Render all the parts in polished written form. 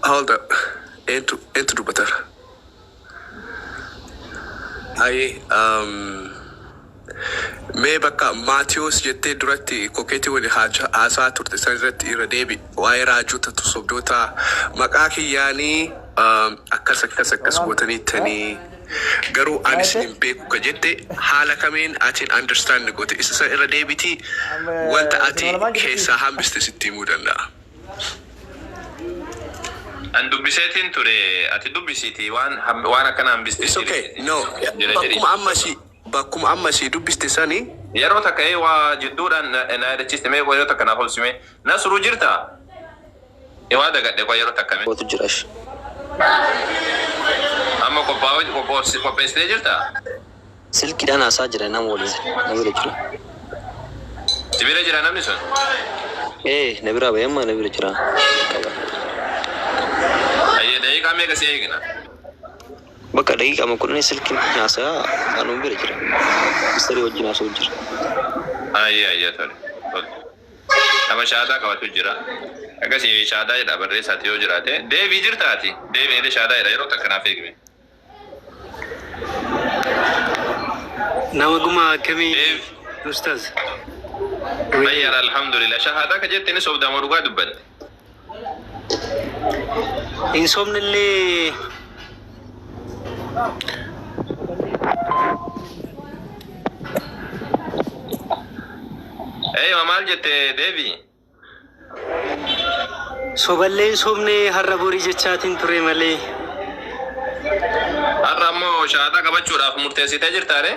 hold up. Into the butter. Mee bakka Maatiyus jettee duratti kokeetii wali haasaa turte san irratti irra deebi waa'ee raajota sobdoota maqaa kiyyaanii akkas gootaniittanii garuu anis hin beeku ka jette haala kameen atiin understand goote isa san irra deebitii wanta ati keessaa hambiste sitti himuu danda'a. An dubbiseetiin ture ati dubbisiiti waan akkana hambiste. It's okay. No. Bakkuma ammasi dubbiste sani yeroo takka waa jidduudhaan na yaadachiiste mee yeroo takka naaf holsime Nasruu jirta waa dagadhe kwa yeroo takka mee Kootu jirash. amma qopheessitee jirta Silkiidhaan haasaa jira nama waliin na bira jira. Sibira jira namni sun Na bira bayamma na bira jira. ayyee daqiiqaa meeqa si eegna Bakka daqiiqaa kudhan silkiin haasaa anuma bira jira. Misteerii wajjin haasa'u jira. ayyee tole nama shaadaa qabatu jira akkasii shaadaa jedha barreessaati yoo jiraate deebii jirtaati deebii shaadaa jedha yeroo takka naaf eegme nama guma akkamii ustaz Bayyar alhamdulillah shahada ka jettini sobda moruga dubbat insomnillee mamal jette devi soballee insomne har'a borii jechaatiin ture malee har'a ammoo shahada qabachuudhaaf murteessitee jirtaare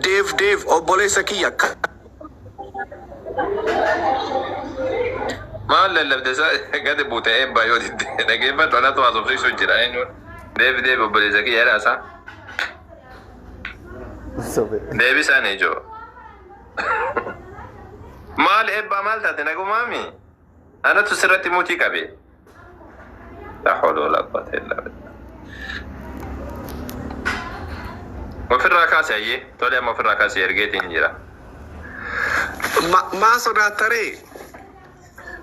Dave obboleessa kiyya maal lallabdesa gadi buute eebbaa yoo didde dhageeffatu anatu haasofsiisuu jira eenyuun deebi obboleessa kiyya jedhaasa deebi isaanii ijoo maal eebbaa maal taate nagumaami anatu sirratti muutii qabe la hawla wala quwwata illa billah Mafirraa kaasee ayyee tole amma ofirraa kaasee ergeetiin jira maa sodaattaree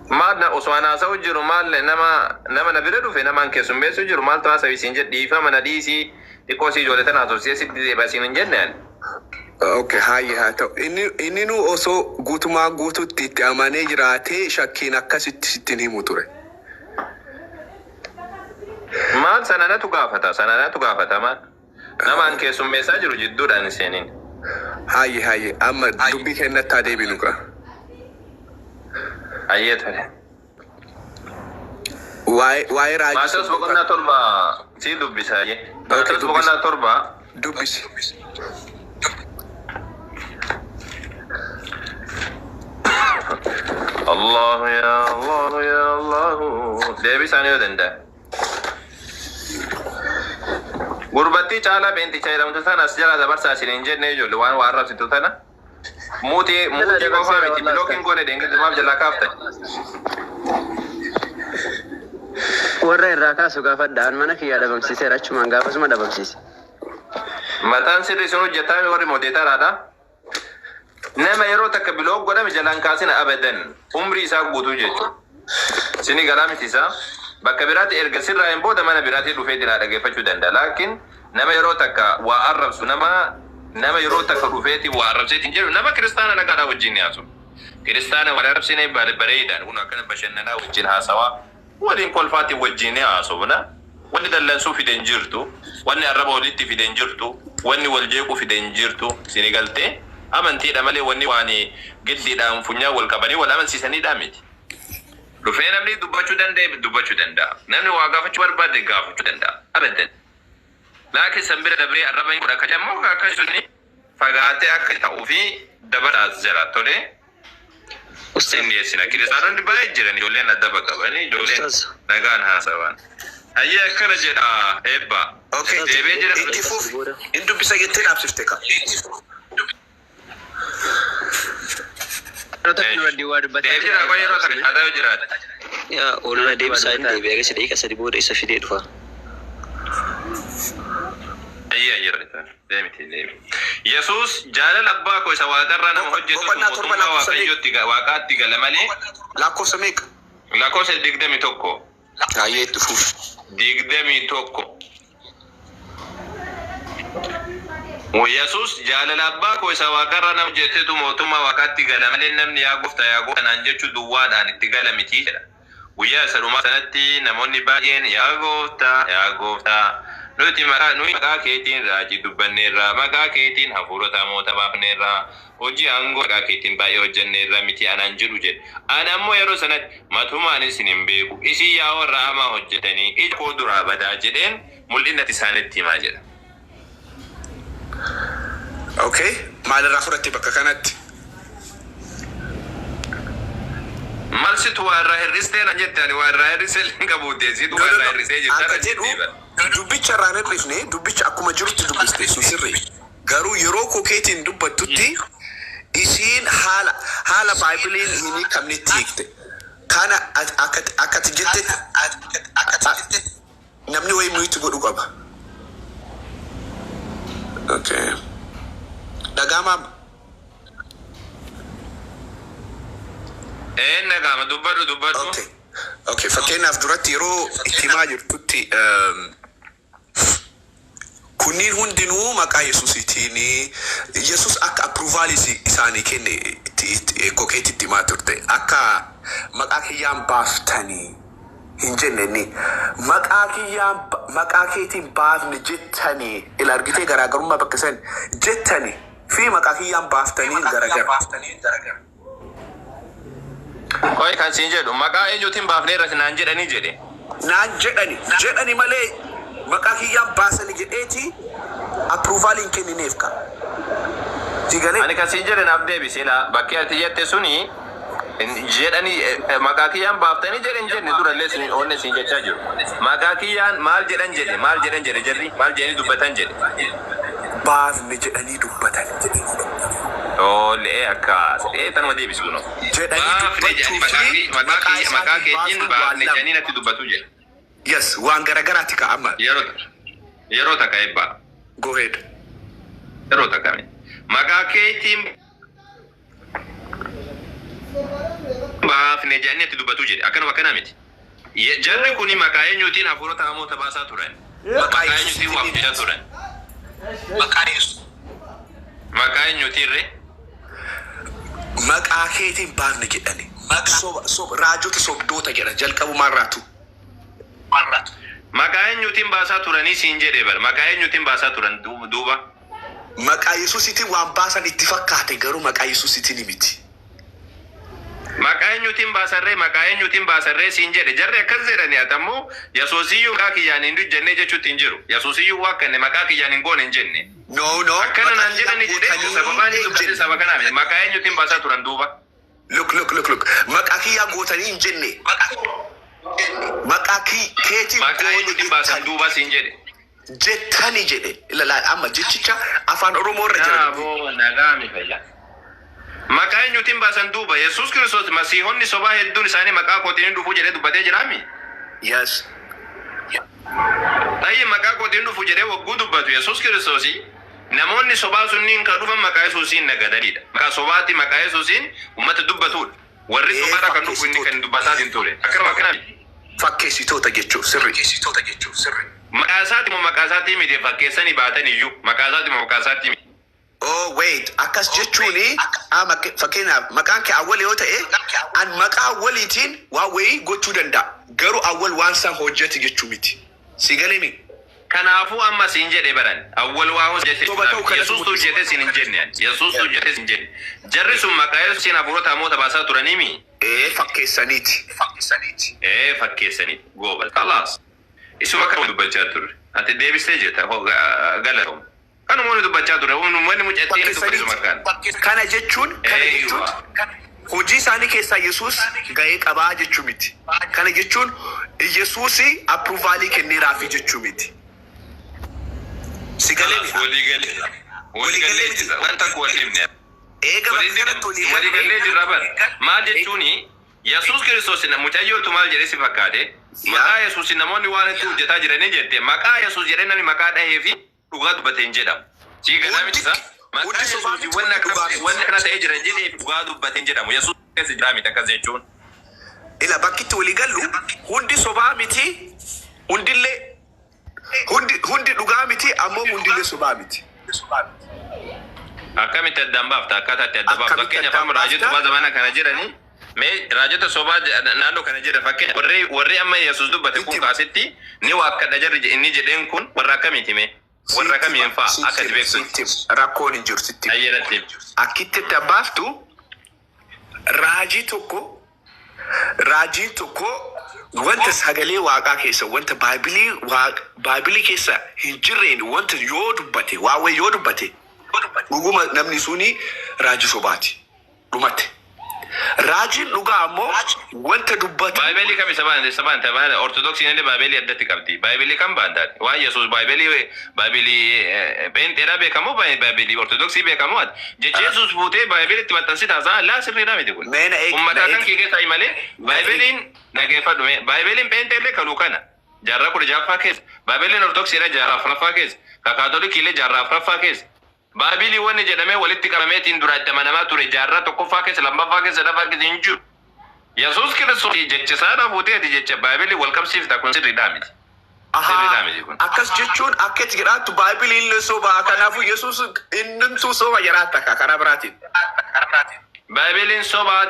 maal na osoo haasa'u jiru maal nama na bira dhufe namaan keessummeessu jiru maaltu haasa'u isiin jedhe dhiifama na dhiisii xiqqoo si ijoollee tana haasofsiisee sitti deebasiin hin jenneen. Okay, haa ta'u inni nu osoo guutumaa guututti itti amanee jiraatee shakkiin akkasitti sittiin himu ture. Maal sananatu gaafata maal namaan keessummeessaa jiru jidduudhaan seeniin. Haayye amma dubbii kennattaa deebinu qa. Ayyee tole. Waa'ee raajii. Maatiyoos boqonnaa torba sii dubbisa ayyee. Maatiyoos boqonnaa torba dubbisi. Allah ya Allah deebisaanii yoo danda'a. Gurbattii caalaa beenticha jedhamtu sana as jala dabarsaa isiniin jennee ijoollee waan arrabsitu tana. Muutii qofaa miti bilookiin goone deengiltumaaf jalaa kaaftan. Warra irraa kaasu gaafadhaan mana kiyyaa dhabamsiiseera achumaan gaafasuma dhabamsiise. Mataan sirrii sun hojjetaa warri moodeetaraadha. Nama yeroo takka biloog godhame jalaan kaasina abadan umrii isaa guutuu jechuudha. Sini garaa miti isaa bakka biraatti erga sirraa hin booda mana biraatti dhufee dinaa dhageeffachuu danda'a. Laakiin nama yeroo takka waa arrabsu nama yeroo takka dhufeeti waa arrabseetiin jedhu nama kiristaana nagaadhaa wajjin ni haasu. Kiristaana wal arrabsine bareedaan kun akkana bashannanaa wajjin haasawaa waliin kolfaatti wajjin ni haasofna. Wanni dallansuu fideen jirtu, wanni arraba walitti fideen jirtu, wanni wal jeequu fideen jirtu sini galtee. Amantiidha malee wanni waan giddiidhaan funyaa wal qabanii wal amansiisaniidha miti. Dhufee namni dubbachuu danda'a. Namni waa gaafachuu barbaade gaafachuu danda'a. Abadan. Laakiin sanbira dabree arraba hin godha akka jammoo akka sunni fagaatee akka ta'uu fi dabalaas jala tolee. Ustiin dhiyeessina. Kiristaanonni baay'ee jiran ijoolleen adda qabanii ijoolleen nagaan haasawan. Ayyee akkana jedha eebba. Okay. Deebee jira. Itti fuuf hin dubbisa jettee dhaabsifte ka. Oolmaa deebisaa hin deebi'ee agarsiisa dhiiqa sadii booda isa fidee dhufa. Ayya jirta. Deemti. Yesus jaalala abbaa koo isa waaqarraa nama hojjetu mootummaa waaqayyootti waaqaatti gala malee lakkoofsa meeqa? lakkoofsa 21. Ayyee dhufuuf. 21. Yesus jaalala abbaa koo isa waaqarraa nama hojjetu mootummaa waaqaatti gala malee namni yaa gooftaa naan jechuu duwwaadhaan itti gala miti jedha. Guyyaa salumaa sanatti namoonni baay'een yaa gooftaa nuti maqaa keetiin raajii dubbanneerra maqaa keetiin hafuurota moota baafneerra hojii aangoo maqaa keetiin baay'ee hojjenneerra miti anaan jedhu jedhe. Ana ammoo yeroo sanatti matumaan isin hin beeku isin yaa warra hamaa hojjetanii ija koo duraa badaa jedheen mul'inatti isaanitti himaa jedha. Okay, maalirraa fudhatte bakka kanatti? Malsitu warra hirristeera jettani warra hirrisee qabuuteesitu warra hirrisee jettara jettiiba. Dubbicha irraan hirrifne dubbicha akkuma jirutti dubbiste sirrii. Garuu yeroo kokeetiin dubbattutti isiin haala baaybiliin hin hiikamnetti hiikte. Kana akkati jette namni wayii nuyitti godhu qaba. Okay. Dhagaama. Nagama dubbadhu. Okay. Fakkeenyaaf duratti yeroo itti himaa jirtutti kunniin hundinuu maqaa Yesuusiitiin Yesuus akka approvaalii isaanii kenne kokeetitti himaa turte. Akka maqaa kiyyaan baaftanii hin jenneenni. Maqaa keetiin baafne jettanii ila argitee garaagarummaa bakka san jettanii fi maqaa kiyyaan baaftanii garagara. Koi kan siin jedhu maqaa eenyuutiin baafneerra naan jedhanii jedhe. Naan jedhani malee maqaa kiyyaan baasanii jedheeti approvaaliin kennineef ka. Ani kan siin jedhe naaf deebisee bakkee ati jette suni jedhanii maqaa kiyyaan baaftanii jedhan jenne durallee siin oonne siin jechaa jiru. Maqaa kiyyaan maal jedhan jedhe jarri maal jedhanii dubbatan jedhe. Baafne jedhanii dubbatan jedhe. Ole akkas. Tanuma deebisu kuno. Maqaa keetiin baafne jedhanii natti dubbatu jedhe. Yes, waan garagaraati ka amma. Yeroo takka eebbaa. Go ahead. Yeroo takka maqaa keetiin baafne jedhanii natti dubbatu jedhe. Akkanuma miti. Jarri kuni maqaa eenyuutiin hafuurota hamoota baasaa turan. Maqaa eenyuutiin waamjaa turan. Maqaa eenyuutiin ree? Maqaa keetiin baafne jedhani. Raajota sobdoota jedha jalqabumaan raatu. Maqaa eenyuutiin baasaa turanii siin jedhee bara. Maqaa eenyuutiin baasaa turan duuba. Maqaa Yesuusiitiin waan baasan itti fakkaate garuu maqaa Yesuusiitiin miti. Maqaa eenyuutiin baasarree siin jedhe. Jarri akkas jedhani atammoo Yesuusiyyuu maqaa kiyyaan hin jenne jechuutti hin jiru. Yesuusiyyuu waakkane maqaa kiyyaan hin goone hin jenne. No. Akkana naan jedhani jedhe sababaan hin dubbate saba kanaa maqaa eenyuutiin baasaa turan duuba. Look. Maqaa kiyyaa gootanii hin jenne. Maqaa keetiin eenyuutiin baasan duuba siin jedhe. Jettani jedhe. Ilaalaa amma jechicha afaan Oromoo irra jira. Nagaami fayyaa. Maqaa eenyuutiin baasan duuba Yesuus Kiristoos masiihonni sobaa hedduun isaanii maqaa kootiin dhufuu jedhee dubbatee jiraami. Yes. Ayyi maqaa kootiin dhufuu jedhee wagguu dubbatu Yesuus Kiristoos namoonni sobaa sunniin kan dhufan maqaa Yesuusiin nagadanidha. Maqaa sobaatti maqaa Yesuusiin uummata dubbatudha. Warri sobaadha kan dhufu inni kan dubbataa hin ture. Akkana. Fakkeessitoota jechuun sirri. Maqaa isaatti miti fakkeessanii baatan iyyuu maqaa isaatti miti. Oh wait, akkas jechuuni fakkeenyaaf maqaan kee awwal yoo ta'e an maqaa awwaliitiin waan wayii gochuu danda'a. Garuu awwal waan san hojjete jechuu miti. Si galimi? Kanaafuu amma siin jedhe baran awwal waa hojjete Yesuus hojjete siin hin jenne. Yesuus hojjete siin jenne. Jarri sun maqaa Yesuusiin hafuurota hamoota baasaa turaniimi. Fakkeessaniiti. Fakkeessaniiti. Gooba. Kalaas. Isuma kan dubbachaa turre. Ati deebistee jirta galatoom. Kanuma wani dubbachaa ture. Wani mucattiin dubbisuma kan. Kana jechuun hojii isaanii keessaa Yesuus gahee qabaa jechuu miti. Kana jechuun Yesuus approvaalii kenneeraafi jechuu miti. Si galemi? Waliigalee jira. Wanta kuwwalimne. Waliigalee jira bara. Maal jechuuni Yesuus Kiristoos mucayyootu maal jedhee si fakkaate? Maqaa Yesuus namoonni waan itti hojjetaa jiranii jette. Maqaa Yesuus jedhee namni maqaa dhahee fi dhugaa dubbateen jedhamu. Sii galaa miti isaa. Maqaa Yesuus wanni kana ta'ee jira jedhee dhugaa dubbateen jedhamu. Yesuus keessa jira miti akkas jechuun. Ila bakkitti walii gallu hundi sobaa miti hundillee hundi dhugaa miti ammoo hundillee sobaa miti. Akkamitti addaan baafta akkataatti adda baafta fakkeenya faama raajota sobaa zamana kana jedhani mee raajota sobaa naannoo kana jedha fakkeenya warri amma Yesuus dubbate kun kaasitti ni waakkadha jarri inni jedheen kun warra akkamiiti mee warra kamiin fa'a akka beektu rakkoon hin jiru sitti akkitti adda baaftu raajiin tokko wanta sagalee waaqaa keessa wanta baabilii keessa hin jirreen wanta yoo dubbate waawee yoo dubbate dhuguma namni suni raajii sobaati dhumate. Raajiin dhugaa ammoo wanta dubbatu. Baayibelii kam sabaan tabaan ortodoksiin illee baayibelii addatti qabdi. Baayibelii kam baandaati. Waan Yesuus baayibelii peenteedhaa beekamoo baayibelii ortodoksii beekamoo ati. Jecha Yesuus fuutee baayibeliitti maxxansi taasisaa laa sirriidhaa miti kun. Uummataa kan kee keessaa malee baayibeliin dhageeffadhu baayibeliin peenteellee kaluu kana. Jaarraa 16ffaa keessa. Baayibeliin ortodoksiidhaa jaarraa 4ffaa keessa. Kaatolikii illee jaarraa 4ffaa keessa. Baabilii wanni jedhamee walitti qabameetiin duraatti amanamaa ture jaarraa tokkoffaa keessa lammaffaa keessa sadaffaa keessa hin jiru. Yesuus Kiristoos jecha saadhaa fuuteeti jecha baabilii wal qabsiifta kun sirriidhaa miti. Akkas jechuun akka itti jedhaattu baabiliin illee sobaa kanaafuu Yesuus innimtuu soba jedhaata karaa biraatiin. Baabiliin soba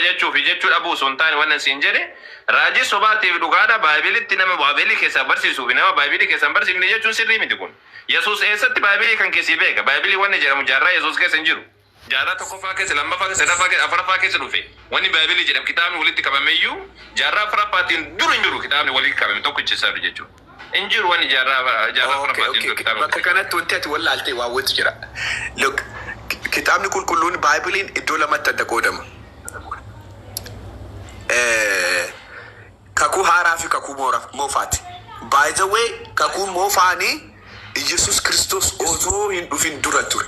jechuufi jechuu dhabuu sun taane wannan siin jedhe raajii sobaatiif dhugaadha baabilitti nama baabilii keessaa barsiisuufi nama baabilii keessaa barsiifne jechuun sirrii miti kun. Yesuus eessatti baabilii kan keessii beeka baabilii wanni jedhamu jaarraa Yesuus keessa hin jiru. Jaarraa tokkoffaa keessa lammaffaa keessa sadaffaa keessa afuraffaa keessa dhufe wanni baabilii jedhamu kitaabni walitti qabameyyuu jaarraa afuraffaatiin dur hin jiru kitaabni walitti qabame tokkicha jechuudha. Hin jiru wanni jaarraa afuraffaatiin dur kitaabni. Bakka kanatti wanti ati wallaaltee waa wanti jira. Look kitaabni qulqulluun baabiliin iddoo lamatti adda qoodama. Kakuu haaraa fi kakuu moofaati. By the way kakuu moofaanii Yesus Kristos osoo hin dhufin dura ture.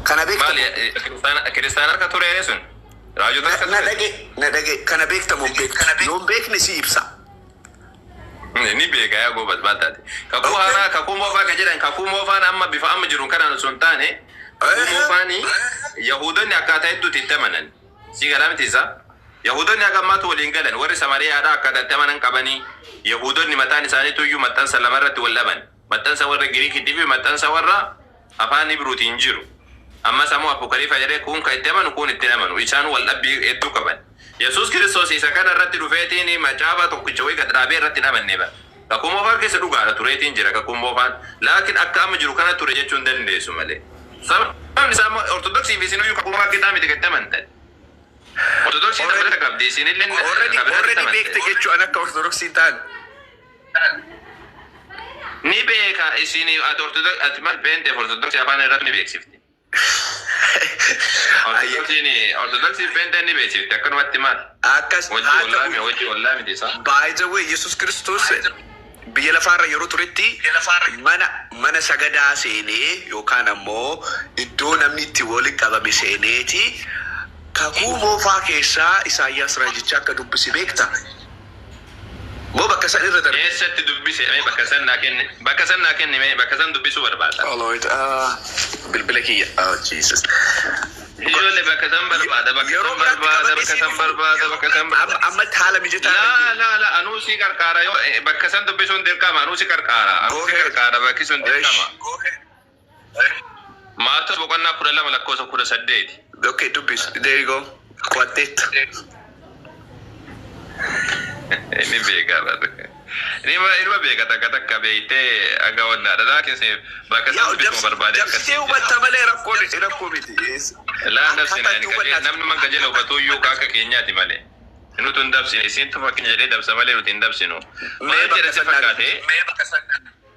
Kana beekta. Maali kiristaana akka ture sun? Raajota akka ture. Na dhage kana beekta moo beekta? Yoon beekne si ibsa. Ni beeka yaa goobas baataati. Kakuu haaraa kakuu moofaa kan jedhan kakuu moofaan amma bifa amma jiru kanaan osoo hin taane kakuu moofaanii Yahudoonni akkaataa hedduutti itti amanan. Si galaa miti isaa? Yahudoonni akka ammaatu waliin galan warri Samariyaadhaa akkaataa itti amanan qabanii Yahudoonni mataan isaaniitu iyyuu maxxansa lamarratti wal dhaban. Maxxansa warra Giriikiitii fi maxxansa warra afaan Ibruutiin jiru. Amma sammuu Apokaliifaa jedhee kun kan itti amanu kun itti amanu. Isaan wal dhabbii hedduu qaban. Yesuus Kiristoos isa kana irratti dhufeetiin macaafaa tokkicha wayii gad dhaabee irratti dhaabannee bara. Kakuu moofaan keessa dhugaadha tureetiin jira kakuu moofaan. Laakiin akka amma jiru kana ture jechuun dandeessu malee. Sababni isaa ortodoksii fi isin iyyuu kakuu moofaa keessaa miti gad amantan. Ortodoksii dabalata qabdi isinillee already beekte jechuun akka ortodoksii ta'an. Ni beeka isin ati mal beente ortodoksii afaan irratti ni beeksifti. Ortodoksii beente ni beeksifti akkanumatti maal? Akkas hojii wallaa miti isaa. By the way Yesus Kiristoos biyya lafaarra yeroo turetti mana sagadaa seenee yookaan ammoo iddoo namni itti waliin qabame seeneeti. Kakuu moofaa keessaa Isaayyaas raajichaa akka dubbisi beekta. Moo bakka san irra darbe. Eessatti dubbise bakka san naa kenne bakka san dubbisuu barbaada. Lord, bilbila kiyya. Oh Jesus. Ijoollee bakka san barbaada bakka san barbaada. Amma haala mijataa. La anuu si qarqaara yoo bakka san dubbisuun dirqama anuu si qarqaara bakki sun dirqama. Maata boqonnaa 12 lakkoofsa 18. Okay, dubbis. There you go. Quartet. Ini beeka bara. Ini beeka takka beeytee aga wannaadha. Laakiin bakka san dubbisuu barbaade. Jabsitee hubatta malee rakkoo miti. Laa namni manga jala hubatu iyyuu akka keenyaati malee. Nuti hin dabsine isintu fakkeenya jedhee dabsa malee nuti hin dabsinu. Maal jedha si fakkaate?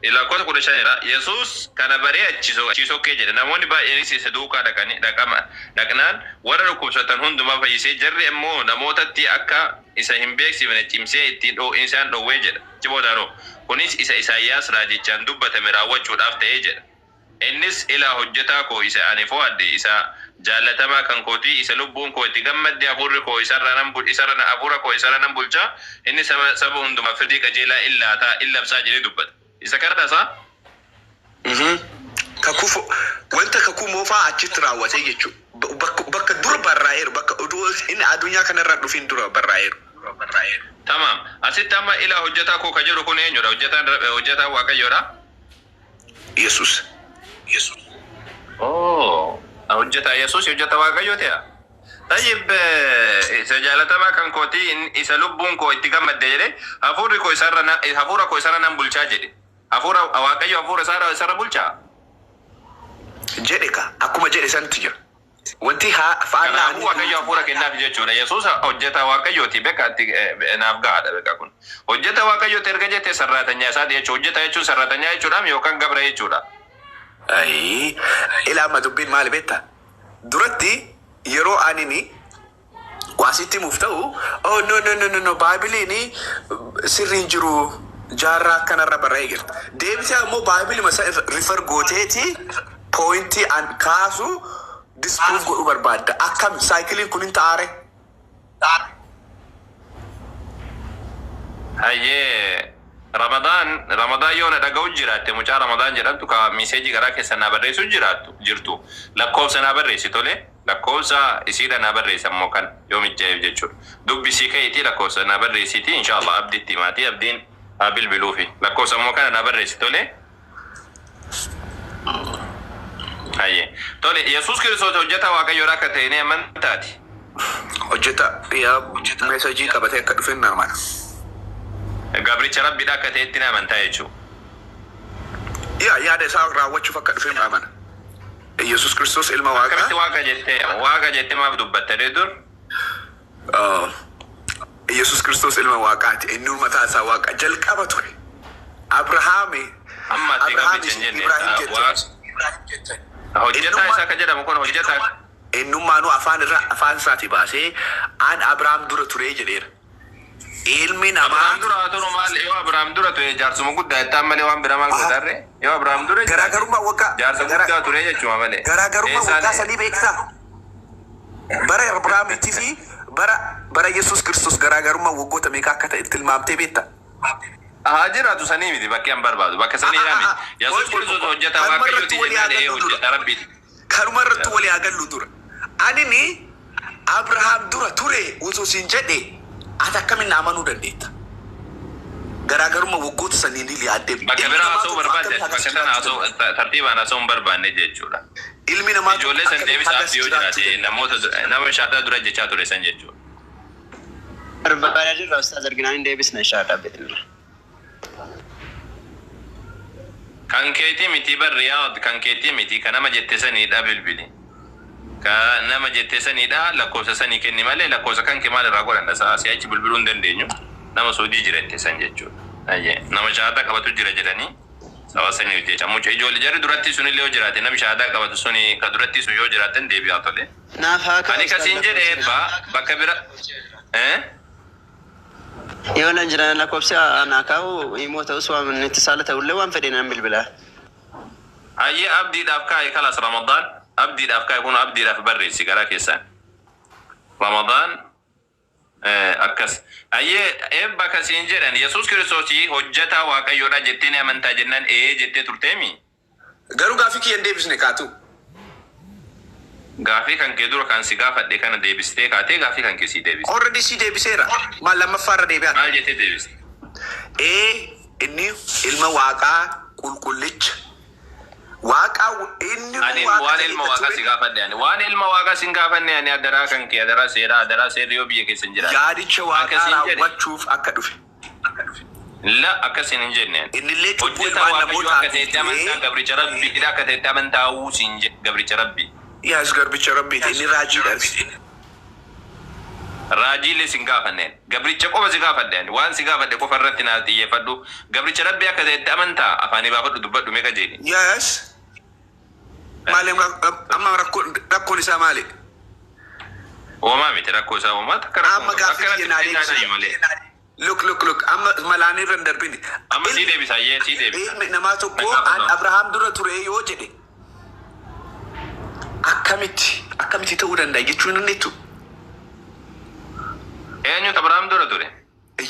Lakkoofsa 15 Yesuus kana baree achiisoo kee jedhe namoonni baay'een isa duukaa dhaqnaan warra dhukkubsatan hundumaa fayyisee jarri immoo namootatti akka isa hin beeksifne cimsee ittiin isaan dhoowwee jedha. Ciboodaanoo kunis isa Isaayyaas raajichaan dubbatame raawwachuudhaaf ta'ee jedha. innis ilaa hojjetaa koo isa ani fo'adde isa jaalatamaa kan kooti isa lubbuun koo itti gammadde hafuurri koo hafuura koo isarra nan bulcha inni saba hundumaa firdii qajeelaa illabsaa jedhee dubbata isa kadhatasaa kakuu wanta kakuu moofaa achitti raawwatee jechuudha bakka dura barraa'eeru bakka inni addunyaa kanarra dhufin dura barraa'eeru. Tamam asitti amma ilaa hojjetaa koo ka jedhu kun eenyudha hojjetaa waaqayyoodha Yesus. hojjetaa Yesus hojjetaa waaqayyoo ta'e tayyib isa jaalatamaa kan kooti isa lubbuun koo itti gammadde jedhe hafuura koo isarra nan bulchaa jedhe hafuura waaqayyo hafuura isarra bulchaa jedhe ka akkuma jedhe santi jira wanti faana waaqayyo hafuura kennaaf jechuudha Yesus hojjetaa waaqayyooti beekatti naaf gaadha beeka kun hojjetaa waaqayyooti erga jette sarraatanya isaati jechuudha hojjetaa jechuun sarraatanya jechuudha yookaan gabra jechuudha ay ila ma dubbiin maal beekta duratti yeroo anini waasitti mufta'u oh no baabiliini sirriin jiru jaarraa kanarra barraa'ee jirta deebisee ammoo baabilii masa rifer gooteeti pointii an kaasu disprove godhu barbaadda akkam saayikiliin kun hin taare hayyee Ramadan yoona dhaga'u jiraatte mucaa Ramadan jedhamtu ka miseeji garaa keessa naa barreessu jirtu lakkoofsa naa barreessi tole lakkoofsa isiidha naa barreessa ammoo kan yoo mijjaa'eef jechuudha dubbisii ka'iitii lakkoofsa naa barreessiiti inshaallah abdiitti maatii abdiin bilbiluufi lakkoofsa ammoo kana naa barreessi tole hayyee tole Yesus Kiristoos hojjetaa waaqayyoodha akka ta'e ni amantaati hojjeta meesajii qabatee akka dhufe hin amana gabricha rabbiidha akka ta'etti ni amantaa jechuudha yaada isaa raawwachuuf akka dhufe hin amana Yesus Kiristoos ilma Waaqaa akkamitti waaqa jettee maaf dubbattee dur Yesus Kiristoos ilma Waaqaati inni mataa isaa Waaqa jalqaba ture Abrahaami Ibrahim jette hojjetaa isaa ka jedhamu kun hojjetaa eenyummaanuu afaan isaati baasee an Abrahaam dura ture jedheera ilmi namaa Abrahaam dura ture jaarsuma guddaa ittaan malee waan bira maal godharre yoo Abrahaam dura garaagarummaa waggaa jaarsa guddaa ture jechuudha malee garaagarummaa waggaa sadii beektaa bara Abrahaamitti fi bara Yesus Kiristoos garaagarummaa waggoota meeqa akka ta'e tilmaamtee beektaa jiraatu sanii miti bakki an barbaadu bakka sanii miti Yesus Kiristoos hojjetaa waaqayyooti jennee hojjetaa rabbiiti kanuma irratti walii agallu dura anini Abrahaam dura ture osoo siin jedhe ati akkamiin amanuu dandeetta garaagarummaa waggoota sanii ni yaadde bakka biraa haasa'uu barbaadde bakka sana haasa'uu tartiibaan haasa'uu hin barbaanne jechuudha ilmi namaa ijoollee san deebisaaf yoo jiraate nama shaataa dura jechaa ture san jechuudha barbaadaa jirra ustaaz arginaan hin deebisne shaataa beekna kan keetii miti barriyaad kan keetii miti kan nama jette saniidha bilbili ka nama jette saniidha lakkoofsa sanii kenni malee lakkoofsa kan kee maal irraa godhan si'achi bilbiluu hin dandeenyu nama soodii jirette san jechuudha nama shaataa qabatu jira jedhanii sawa sanii hojjecha mucha ijoollee jarri duratti sunillee yoo jiraate namni shaataa qabatu suni ka duratti sun yoo jiraatan deebi'aa tole ani kasiin jedhee bakka bira yoo nan jiran lakkoofsi anaa kaa'u immoo ta'us waan itti saala ta'ullee waan fedhe nan bilbilaa hayyee abdiidhaaf kaa'e kalas Ramadaan abdiidhaaf kaa'e kun abdiidhaaf barreessi garaa keessaan Ramadaan akkas hayyee eebba kasiin jedhan Yesus Kiristoosii hojjetaa waaqayyoodha jettee ni amantaa jennaan jettee turteemi garuu gaafii kiyyan deebisne kaatu gaafii kan kee dura kan si gaafadhe kana deebistee kaatee gaafii kan kee si deebiste already si deebiseera maal lammaffaarra deebi'aa maal jettee deebiste inni ilma Waaqaa qulqullicha Waaqaa inni waan ilma Waaqaa si gaafadhe waan ilma Waaqaa sin gaafanne ani adaraa kan kee adaraa seeraa yoo biyya keessa hin jiraatu yaadicha Waaqaa raawwachuuf akka dhufe la akkasin hin jenne innillee hojjetaa waaqayyoo akka ta'etti amantaa gabricha rabbiidha akka ta'etti amantaa uusiin gabricha rabbii Yes, garbicha rabbiiti inni raajiidhaas. Raajiilee sin gaafanneen gabricha qofa si gaafadheen waan si gaafadhe qofa irratti naa xiyyeeffadhu gabricha rabbii akka ta'etti amantaa afaanii baafadhu dubbadhu meeqa jedhi. Yes. Maali amma rakkoon isaa maali? Uumaa miti rakkoo isaa uumaa takka rakkoo. Amma gaaffii kennaa malee. Look amma malaanii irra hin darbine. Amma sii deebisa sii deebisa. Namaa tokko Abrahaam dura ture yoo jedhe akkamitti ta'uu danda'a jechuun inni tu. Eenyu Abrahaam dura ture?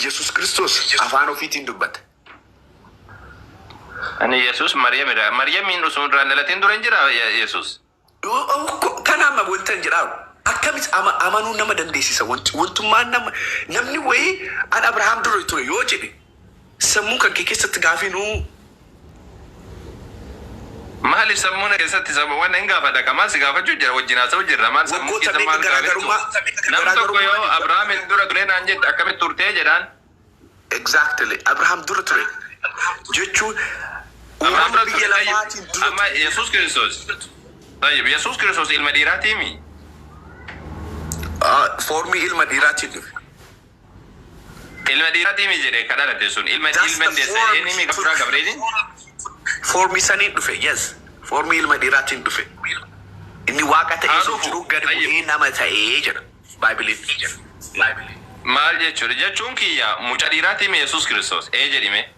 Yesus Kiristoos afaan ofiitiin dubbata. Ani Yesus Maryamidha. Maryamiin osoo irraan dhalateen dura hin jira Yesus. Kanaama wanta hin jiraatu. Akkamitti amanuu nama dandeessisa wantummaan namni wayii an Abrahaam dura ture yoo jedhe sammuu kan kee keessatti gaafinuu. Maaliif sammuu na keessatti waan hin gaafadha qamaa si gaafachuu jira wajjin haasa'u jirra maal sammuu keessa maal gaafachuu nam tokko yoo Abrahaam dura ture naan jette akkamitti turtee jedhaan. Exactly Abrahaam dura ture jechuun uumama biyya lamaatiin dura amma Yesus Kiristoos Yesus Kiristoos ilma dhiiraatii mi? Formii ilma dhiiraatiin dhufe. Ilma dhiiraatii mi jedhee kan dhalate sun ilma deessa inni mi gabraa Gabreeliin? Formii saniin dhufe yes formii ilma dhiiraatiin dhufe. Inni waaqa ta'ee sun jiru gad bu'ee nama ta'ee jedha Baaybiliin. Maal jechuun kiyya mucaa dhiiraatii mi Yesus Kiristoos jedhime?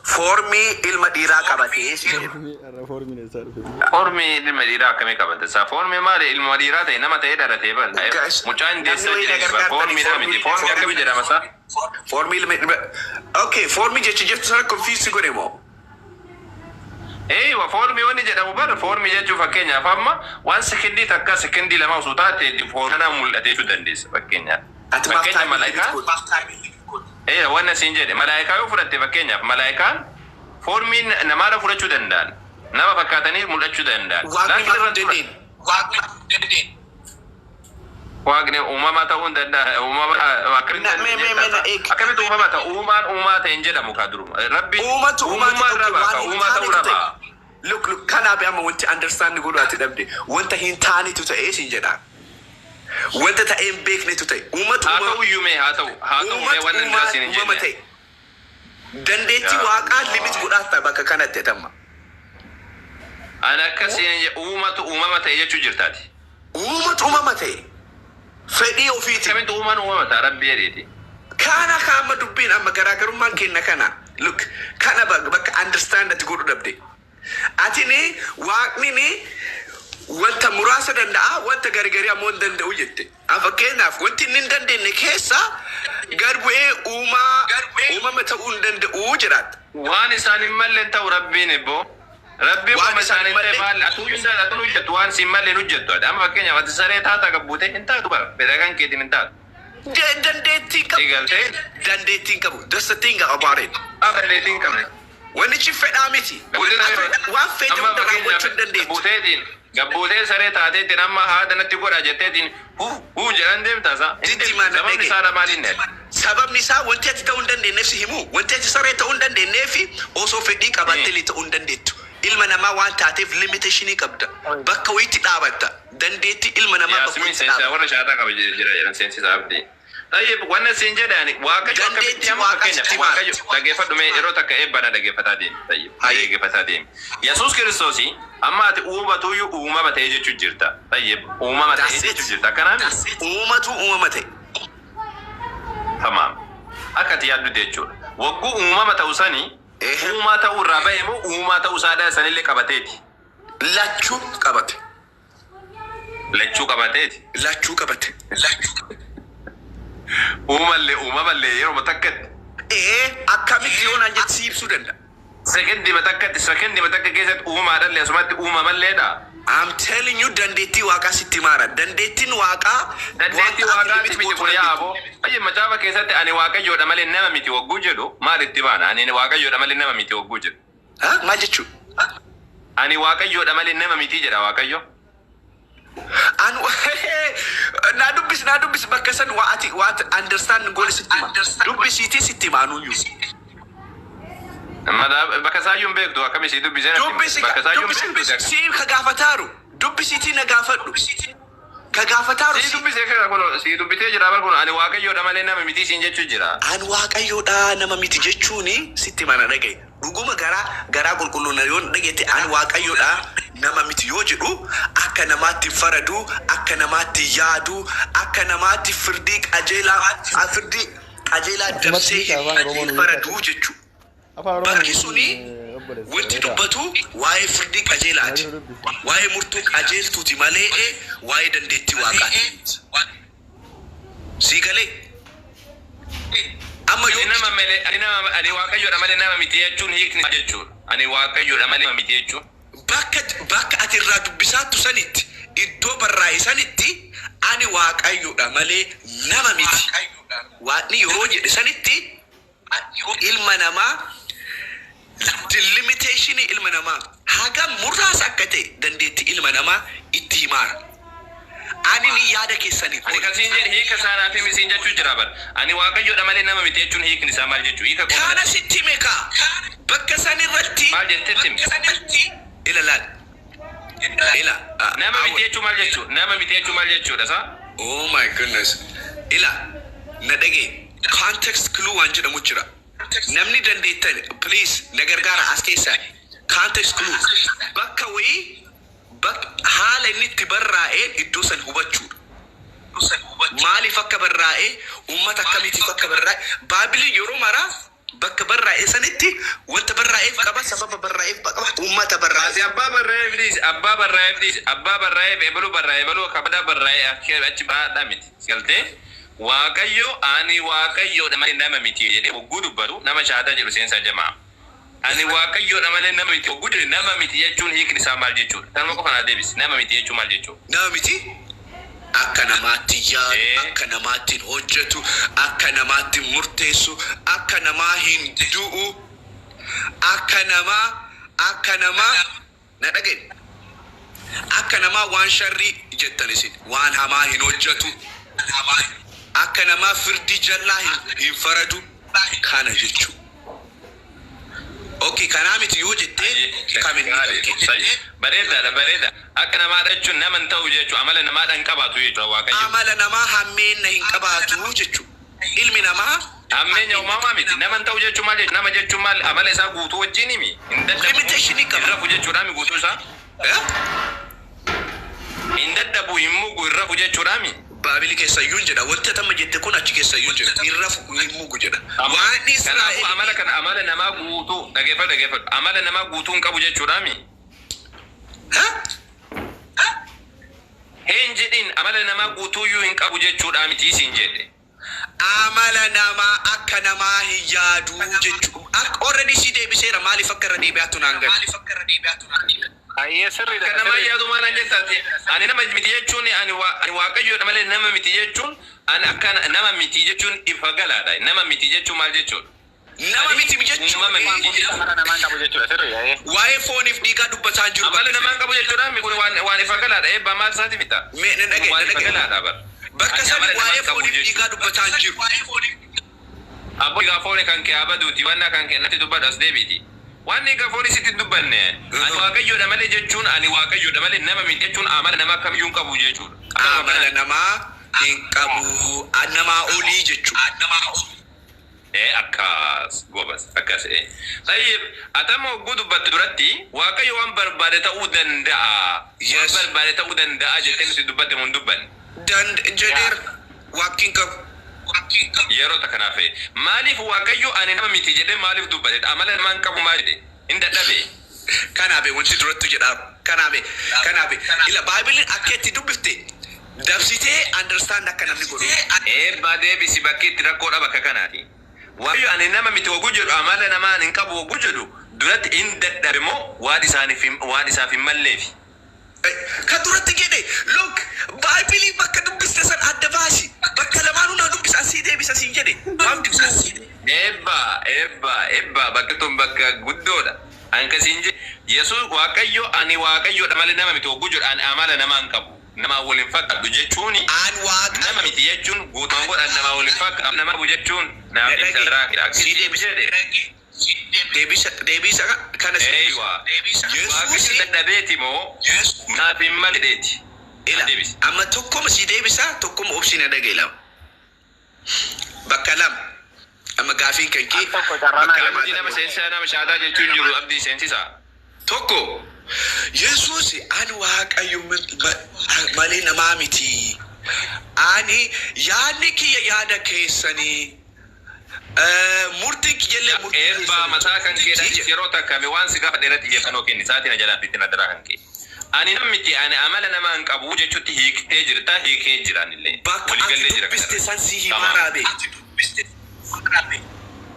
Formii ilma dhiiraa qabatee formii ilma dhiiraa akkamii qabate isaa formii maali ilma dhiiraa ta'e nama ta'ee dhalatee bal'aa mucaan deessa jedhama formii miti formii akkamii jedhama isaa formii ilma okay formii jechuun sana konfiisii godhe moo formii wanni jedhamu bara formii jechuun fakkeenyaaf amma waan sekendii takka sekendii lama osoo taate foornaa mul'atee jechuu dandeessa fakkeenyaaf malaayikaa wannan siin jedhe malaayikaa yoo fudhatte fakkeenyaaf malaayikaan formiin namaadha fudhachuu danda'an nama fakkaatanii mul'achuu danda'an. Waaqni uumamaa ta'uu hin danda'a akkamitti uumamaa ta'a uumaa ta'e hin jedhamu kaa duruma rabbi uumaa irraa uumaa ta'uu rabaa. Look kanaaf amma wanti understand godhaati dhabde wanta hin taanetu ta'ee siin jedha. Wanta ta'ee hin beeknetu ta'e uumatu haa ta'u iyyuu mee haa ta'u mee waan hin jiraasiin hin jenne. Dandeettii waaqaa limit godhaata bakka kanatti tamma. Ana akkasiin uumama ta'e jechuu jirtaati. Uumatu uumama ta'e fedhii ofiiti. Akkamitti uumaan uumama ta'a rabbi jedheeti. Kana kaama dubbiin amma garaagarummaan kenna kana. Look kana bakka understand ati godhu dhabde. Atini waaqni wanta muraasa danda'a wanta gargarii ammoo hin danda'u jette. Fakkeenyaaf wanti inni hin dandeenye keessa garbu'ee uumama ta'uu hin danda'u jedhaata. Waan isaan hin malleen ta'u rabbiin ebboo. Rabbi waan isaanii ta'e maal atuu hojjettu waan siin malleen hojjettu. Amma fakkeenyaaf ati saree taata qabbuutee hin taatu bara beedagaan keetiin hin taatu. Dandeettii qabu. Dandeettiin qabu. That's the thing about it. Dandeettiin qabu. Wannichi fedhaa miti. Waan fedha hunda raawwachuu dandeettu. Buuteetiin gabbuutee saree taateetiin amma haada natti godha jetteetiin jedhan deemtaasa. Sababni isaa maaliin dha? Sababni isaa wanti ati ta'uu hin dandeenyeef si himu. Wanti ati saree ta'uu hin dandeenyeef osoo fedhii qabattee ta'uu hin dandeettu. Ilma namaa waan taateef limitationii qabda. Bakka wayiitti dhaabatta. Dandeettii ilma namaa bakka wayiitti dhaabatta. Warra shaataa qaba jira jedhan seensisaa abdii. Tayyib wanna siin jedhaani waaqayyo akkamitti amma fakkeenyaaf waaqayyo dhaggeeffadhu mee yeroo takka eebbana dhaggeeffataa deemi. Tayyib dhaggeeffataa deemi. Yesuus Kiristoosii amma ati uumatuyyuu uumama ta'ee jechuu jirta. Tayyib uumama ta'ee jechuu jirta. Kanaaf uumatu uumama ta'e. Tamaam. Akka ati yaaddu jechuudha. Wagguu uumama ta'u sanii uumaa ta'uu irraa ba'e moo uumaa ta'uu isaadhaa sanillee qabateeti. Lachuu qabate. Lachuu qabateeti. Lachuu qabate. Uumamallee yeroo takkatti. Akkamitti yoo naan jetti siibsuu danda'a. Sekendi takka keessatti uumaadhallee asumatti uumamalleedha. I'm telling you dandeettii waaqaa sitti maara. Dandeettiin waaqaa miti kun yaaboo. Ayyi macaafa keessatti ani waaqayyoodha malee nama miti wagguu jedhu maal itti baana? Ani waaqayyoodha malee nama miti wagguu jedhu. Maal jechuu? Ani waaqayyoodha malee nama miti jedha waaqayyo. Na dubbis bakka san waati understand goole sitti ma. Dubbisiitii sitti maanuyyuu. Bakka saayyuun beektu akkami si dubbisee bakka saayyuun beektu. Siif ka gaafataaru. Dubbisiitii na gaafadhu. Ka gaafataaru. Si dubbitee jira bara kun ani waaqayyoodha malee nama miti siin jechuu jira. Ani waaqayyoodha nama miti jechuuni sitti mana dhagaye. Dhuguma garaa qulqulluun yoo dhageette ani waaqayyoodha nama miti yoo jedhu akka namaatti faradu akka namaatti yaadu akka namaatti firdii qajeelaa darsee faradu jechuudha. Bakki suni wanti dubbatu waa'ee firdii qajeelaati. Waa'ee murtuu qajeeltuuti malee waa'ee dandeettii waaqaati. Sii galee amma yoo ani waaqayyoodha malee nama miti jechuun hiikni jechuudha. Ani waaqayyoodha malee nama miti jechuun bakka ati irraa dubbisaattu sanitti iddoo barraa'e sanitti ani waaqayyoodha malee nama miti. Waaqni yeroo jedhe sanitti ilma namaa limitation ilma namaa haga muraasa akka ta'e dandeettii ilma namaa itti himaara. Ani ni yaada keessanii ani kasiin jedhe hiika saanaa fi misiin jechuu jira bar. Ani waaqayyoodha malee nama miti jechuun hiikni isaa maal jechuu? Hiika kana sitti meeqa bakka san irratti maal jettetti? Ila nama miti jechuu maal jechuu? Nama miti jechuu maal jechuudha saa? Oh my goodness. Ila na dhagee context clue waan jedhamu jira. Namni dandeettan please na gargaara as keessa context clue bakka wayii haala inni itti barraa'ee iddoo san hubachuudha. Maaliif akka barraa'ee uummata akkamiitiif akka barraa'e Baabiliin yeroo maraa bakka barraa'ee sanitti wanta barraa'eef qaba sababa barraa'eef qaba uummata barraa'e. Abbaa barraa'eef ebaluu barraa'e ebaluu kabada barraa'e achi baadhaa miti. Galtee waaqayyo ani waaqayyoodha malee nama miti jedhee hogguu dubbatu nama shaadaa jedhu seensaa jamaa. Ani waaqayyoodha malee nama miti hogguu jedhu nama miti jechuun hiikni isaa maal jechuudha? Tanuma qofaan deebisi. Nama miti jechuun maal jechuudha? Nama miti akka namaatti yaadu, akka namaatti hojjetu, akka namaatti murteessu, akka namaa hin du'u, akka namaa na dhageen akka namaa waan sharrii jettan isin waan hamaa hin hojjetu, akka namaa firdii jallaa hin faradu kana jechuudha. Okay, kanaa miti yoo jettee kaminni qabke. Bareeda. Akka namaa jechuun nama hin ta'u jechuudha. Amala namaadhaan hin qabaatu jechuudha waaqayyo. Amala namaa hammeenya hin qabaatu jechuudha. Ilmi namaa hammeenya uumamaa miti. Nama hin ta'u jechuun maal jechuudha? Nama jechuun maal amala isaa guutuu wajjin himi? Limitation qaba. Irrafu jechuudha mi guutuu isaa? Hin dadhabu hin mugu irrafu jechuudha mi? Baabili keessayyuun jedha. Wanti atama jette kun achi keessayyuun jedha. Irrafu hin mugu jedha. Waan Israa'el amala kana amala namaa guutuu dhageeffadhu. Amala namaa guutuu hin qabu jechuudha mi? Hin jedhin amala namaa guutuuyyuu hin qabu jechuudha miti isin jedhe. Amala namaa akka namaa hin yaadu jechuudha. Already si deebiseera maaliif akka irra deebi'aatu naan gadi. Ayyee sirriidha. Akka namaa yaadu maal jettaati? Ani nama miti jechuun ani waaqayyoodha malee nama miti jechuun ani akka nama miti jechuun ifa galaadha. Nama miti jechuun maal jechuudha? Nama miti jechuun amala namaa qabu jechuudha sirriidha. Waa'ee fooniif dhiigaa dubbataa jiru. Amala namaa qabu jechuudha mi kun waan ifa galaadha. Eebbaa maal isaati bita? Mee na dhagee. Waan ifa galaadha bar. Bakka sani waa'ee fooniif dhiigaa dubbataa jiru. Abbo dhiigaa fooni kan kee abaduuti wanna kan kee natti dubbadhu as deebiiti. Waan dhiigaa fooni sitti dubbanne ani waaqayyoodha malee jechuun ani waaqayyoodha malee nama miti jechuun amala namaa kamiyyuu hin qabu jechuudha. Amala namaa hin qabu namaa olii jechuudha. Akkas gobas akkas tayyib atama hogguu dubbattu duratti waaqayyo waan barbaade ta'uu danda'a. Waan barbaade ta'uu danda'a jettee nuti dubbatte mun dubbanne. Jedheer waaqni qabu. Yeroo takanaaf maaliif waaqayyo ani nama miti jedhee maaliif dubbate? Amala namaa hin qabu maal jedhe? Hin dadhabe. Kanaabe wanti durattu jedhaa. Kanaabe ila baabiliin akka itti dubbifte dabsitee understand akka namni godhu. Eebbaa deebisi bakki itti rakkoodha bakka kanaati. Waaqayyo ani nama miti hogguu jedhu amala namaa hin qabu hogguu jedhu duratti hin dadhabe moo waan isaaf hin malleefi? Kan duratti jedhe look baabiliin bakka dubbiste san adda baasi. Bakka lamaanuu na dubbisa asii deebisa siin jedhe. Waan dubbisa asii. Eebbaa bakki tun bakka guddoodha. Ankasiin jedhe Yesuus waaqayyo ani waaqayyoodha malee nama miti hogguu jedhu ani amala namaa hin qabu. Nama waliin fakkaatu jechuun nama miti jechuun guutuu godhan nama waliin fakkaatu nama qabu jechuun nama ibsa irraa sii deebisa kana Yesuus dadhabeeti moo naaf hin malleeti? Amma tokkoma sii deebisa tokkoma obsiin dhaga'e bakka lama amma gaafiin kan kee bakka lama nama seensaa nama shaadaa jechuun jiru abdii seensisaa tokko Yesuus ani waaqayyo malee namaa miti. Ani yaadni kiyya yaada keessanii murtiin kiyyallee eebbaa mataa kan keedhaan yeroo takka waan si gaafa dheeratti xiyyeeffannoo kenni sa'aatiin jalaa fitti na daraa kan kee. Ani namni ani amala nama hin qabu jechuutti hiiktee jirta hiikee jiran illee. Waliigallee jira. Biste san si himaraa be.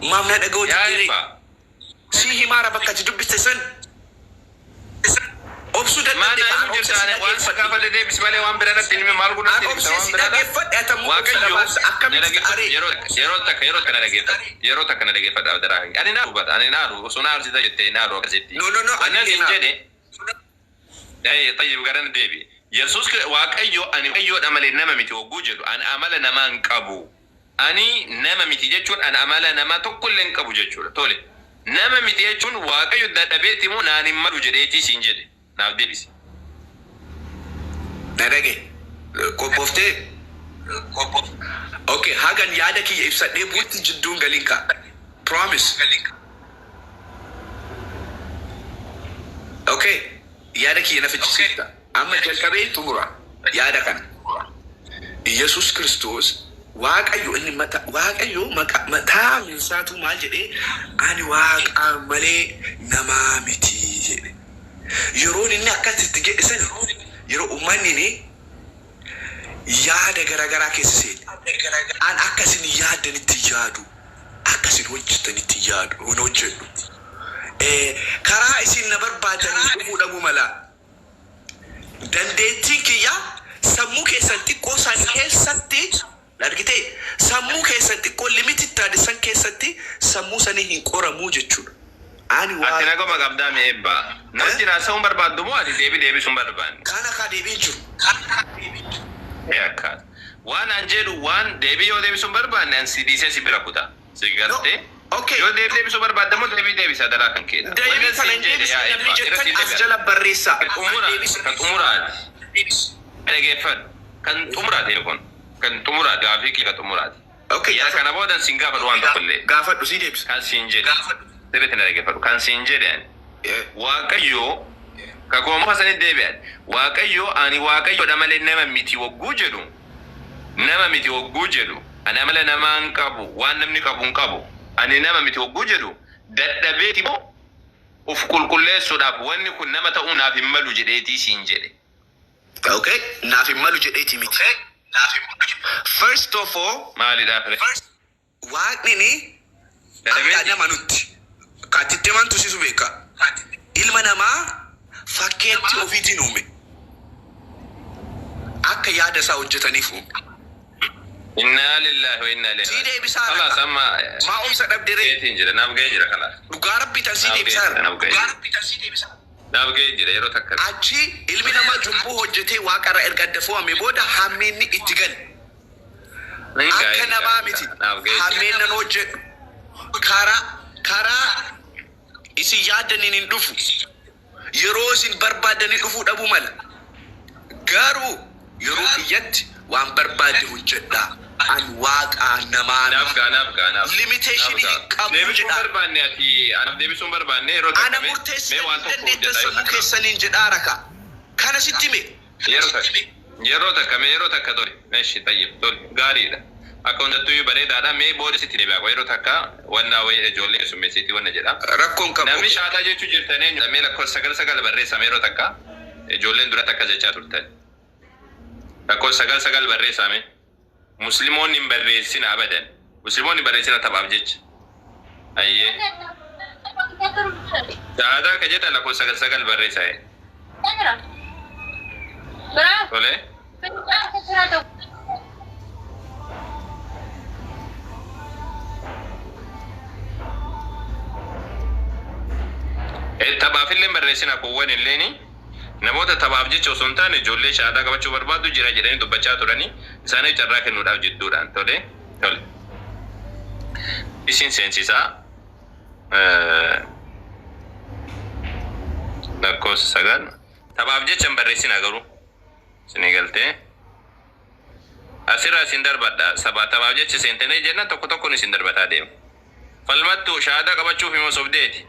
Maamna dhagoo jirti. Si himara bakka ati dubbiste san. Obsu Mana ibu jirtaane waan sakaafa dedee bismalee waan biraadatti ilmi maal godhatti waan biraadha. Waaqayyo yeroo takka na dhageeffadha abdaraa. Ani naa hubata ani naa osoo naa arsita jettee naa roo akkasitti. No. Ani jedhe. Tayyib garan deebi. Yesuus waaqayyo ani waaqayyoodha malee nama miti hogguu jedhu ani amala namaa hin qabu. Ani nama miti jechuun ani amala namaa tokkollee hin qabu jechuudha. Tole. Nama miti jechuun waaqayyo dadhabeeti moo naan hin malu jedheetii siin jedhe. Naaf deebisi. Nadage. Qophooftee. Okay, hagan yaada kiyya ibsadhee buutti jidduun galinka. Promise. Okay. Yaada kiyya na fichisiifta. Amma jalqabee xumura. Yaada kana. Yesus Kiristoos waaqayyo inni waaqayyo mataa isaatu maal jedhee ani waaqa malee namaa miti jedhe. Yeroo inni akkasitti jedhe san yeroo uummanni yaada garaagaraa keessa seene. An akkasin yaadanitti yaadu akkasin hojjetanitti yaadu hojjedhu. Karaa isin na barbaadanii dhufuu dhabuu mala. Dandeettiin kiyya sammuu keessan xiqqoo san keessatti argite sammuu keessan xiqqoo limitii taate san keessatti sammuu sanii hin qoramuu jechuudha. Ani waa ati nagoma qabdaa mee eebba. Namni naasa'uun barbaaddu moo ati deebisuun barbaaddu? Kana kaa deebiin jiru. Akka waan an jedhu waan deebii yoo deebisuun barbaadne an si dhiisee si bira kutaa. Si galtee? Yoo deebisuu barbaadda moo deebisa daraa kan keessa. Deebii kana namni jettan as jala barreessa. Kan xumuraati. Dhageeffadhu. Kan xumuraati kun. Kan xumuraati gaafii kii kan xumuraati. Yaa kana boodan siin gaafadhu waan tokkollee. Gaafadhu si deebisa. Kan siin jedhe. Deebiitti na dhageeffadhu. Kan siin jedhe waaqayyoo kakuma fasanii deebi'an. Waaqayyoo ani waaqayyoodha malee nama miti wogguu jedhu. Nama miti wogguu jedhu. Ani amala namaa hin qabu waan namni qabu hin qabu. Ani nama miti wogguu jedhu dadhabeeti moo uf qulqulleessuudhaaf wanni kun nama ta'uu naaf hin malu jedheetii siin jedhe. Okay, naaf hin malu jedheetii miti. First of all, maalidhaaf? Waaqni ni nama nutti. Kaatitti mantu sisu beeka. Ilma namaa fakkeetti ofiitiin uume. Akka yaada isaa hojjetaniif uume. Inna lillahi wa inna ilaihi. Si deebisaa. Kalaas amma maa'umsa dhabdere. Eetiin jira naaf ga'ee jira kalaas. Dhugaa rabbitan si deebisaa. Naaf ga'ee jira yeroo takka. Achi ilmi namaa cubbuu hojjetee waaqarra erga dafoome booda hammeenni itti gale. Akka namaa miti. Hammeennan hojjedhu. Karaa isin yaadaniin hin dhufu. Yeroo isin barbaadanii dhufuu dhabuu mala. Garuu yeroo biyyatti waan barbaade hojjedhaa. An waaqaa namaa limitation qabu jedha. Deebisuun barbaanne yeroo takka ana murteessee dandeetta sammuu keessaniin jedhaa raka. Kana sitti mee? Yeroo takka ture. Meeshi tayyib ture gaariidha. Akka hundattuu bareedaadha mee booda sitti deebi'a. Yeroo takka wannaa wayii ijoollee keessummeessiitii wanna jedha. Rakkoon qabu. Namni shaataa jechuu jirtanii mee lakkoofsa sagal barreessame yeroo takka ijoolleen dura takka jechaa turtan. Lakkoofsa sagal barreessame. Musliimoonni hin barreessina abadan. Musliimoonni barreessina taphaaf jecha. Ayyee. Shaataa ka jedha lakkoofsa sagal barreessa'e. Tole. Taphaafillee barreessina kuuwwan illeeni namoota taphaaf jecha osoo hin taane ijoollee shaataa qabachuu barbaadu jira jedhanii dubbachaa turanii isaaniif carraa kennuudhaaf jidduudhaan tole. Isin seensisaa lakkoofsa sagal taphaaf jecha hin barreessina garuu isin galtee asirraa isin darbadha sabaa taphaaf jecha seentanii jenna tokkoon isin darbataa deemu. Falmattuu shaataa qabachuuf himuu sobdeeti.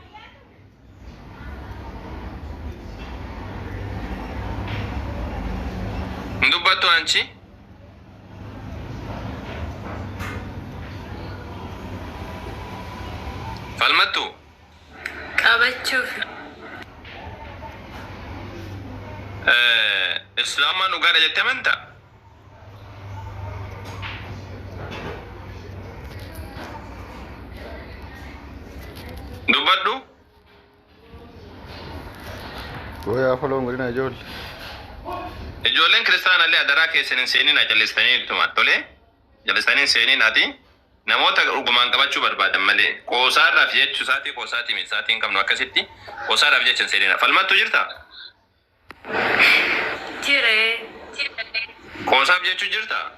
Dubbattu anchi إسلاما نقال جتمنتا دبادو ويا فلون قلنا جول إجولين كريستان اللي أدراك سنين جلستانين توماتولي جلستانين سنين هاتي نموت رغمان كبتشو برباد ملي كوسار رافيت شساتي كوساتي ميساتين كم نوكسيتي كوسار رافيت سنين فالما تجرتا جيري كوسار بيجو جرتا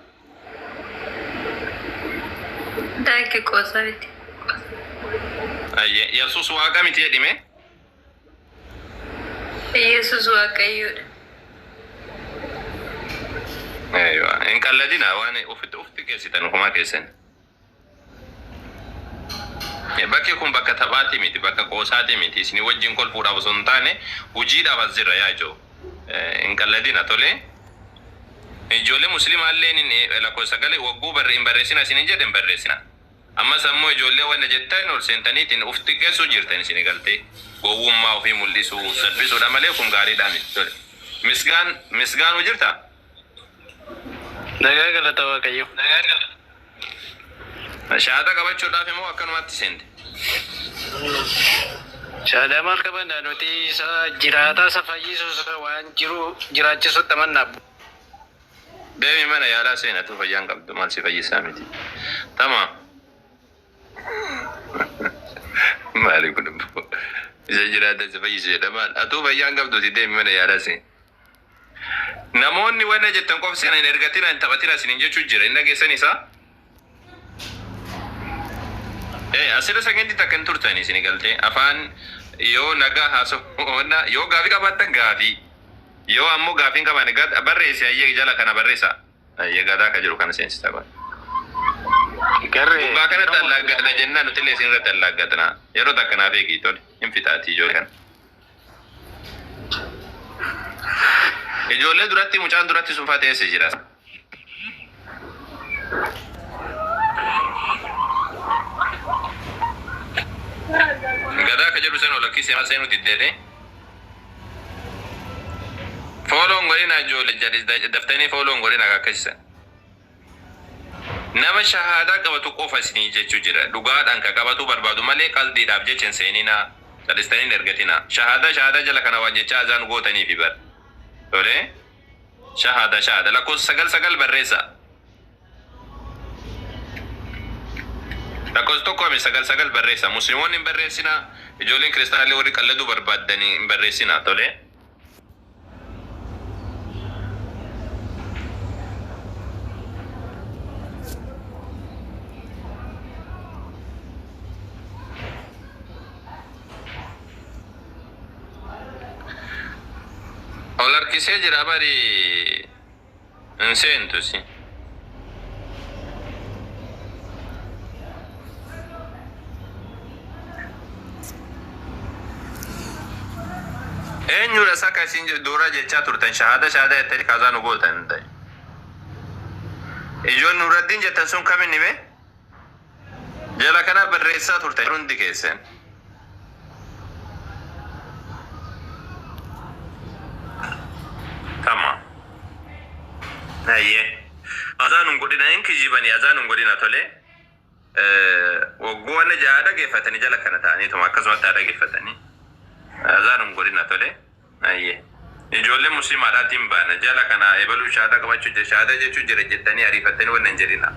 دايك كوسارتي أي يسوس واقع متي ديمه يسوس واقعيود أيوة إن كان لدينا وأنا أفت كيسيتن وكما كيسن bakki kun bakka taphaatii miti bakka qoosaatii miti isin wajjin kol fuudhaaf osoo hin taane hojiidhaaf as jirra yaa ijoo hin qalladina tole ijoollee muslimaallee lakkoofsa galee wagguu hin barreessina isin hin jedhen barreessina ammas ammoo ijoollee wanna jettan ol seentaniitiin uf xiqqeessuu jirtan isin galtee gowwummaa ofii mul'isuu salphisuudha malee kun gaariidhaa miti tole misgaanuu jirta nagaa galata waaqayyo shahaada qabachuudhaaf immoo akkanumatti seente shaadaa maal qabanna nuti isa jiraataa isa fayyisuus waan jiru jiraachisutti amannaabu deemi mana yaalaa seenatu fayyaan qabdu maal si fayyisaa miti tama maali kun isa jiraata isa fayyisu jedha maal atuu fayyaan qabduti deemi mana yaalaa seen namoonni wanna jettan qof seenan hin ergatina hin taphatina isinin jechuu jira hin dhageessan isaa asirra saganti takkan turtani isin galte afaan yoo nagaa haasofna yoo gaafii qabaattan gaafii yoo ammoo gaafiin qaban barreessi ayyee jala kana barreessa ayyee gadaa ka jiru kana seensisa kun gubbaa kanatti allaaggadha jennaan nuti illee isin irratti allaaggadhana yeroo takka naaf eegii tole hin fixaatii ijoollee kana ijoollee duratti mucaan duratti sunfaa teesse jira gadaa ka jedhu sen olakki seenu diddede fooloon godhina ijoollee daftanii fooloon godhina akkasisan nama shahaadaa qabatu qofa isinii jechuu jira dhugaadhaan ka qabatu barbaadu malee qalbiidhaaf jecha hin seenina calistanii ergatina shahaadaa jala kana waan jecha azaan gootanii fi bar tole shahaadaa lakkoofsa sagal barreessa lakkoofsa tokko hame sagal barreessa musliimoonni hin barreessina ijoolleen kiristaanallee warri qalladuu barbaaddanii hin barreessina tole ol harkisee jira bari hin seentusi eenyudha saka isin dura jechaa turtan shahada jettanii kaasaa nu gootan ta'e ijoon nuraddiin jettan sun kamin hime jala kana barreessaa turtan hundi keessan tama ayye azaan godina in kijibani azaan godina tole wagguu wanna jaa dhageeffatanii jala kana ta'anii tuma akkasumatti dhageeffatanii azaan godina tole ayye ijoollee muslimaadhaatiin baana jala kana ebaluu shahaada qabachuu shahaada jechuu jira jettanii ariifattanii wanna hin jedhina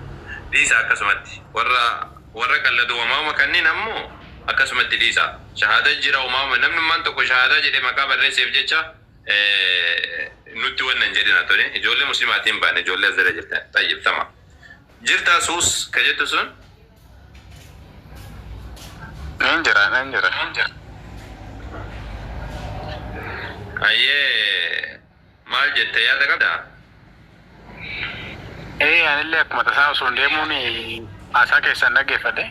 dhiisa akkasumatti warra qalladu uumama kanneen ammoo akkasumatti dhiisa shahaada jira uumama namni maan tokko shahaada jedhee maqaa barreesseef jecha nutti wanna hin jedhina tole ijoollee muslimaatiin baana ijoollee azara jirtan tayyib tama jirta suus ka jettu sun nan jira ayyee maal jette yaada qabda anillee akkuma tasaa osoo deemuun haasaa keessan dhaggeeffadhe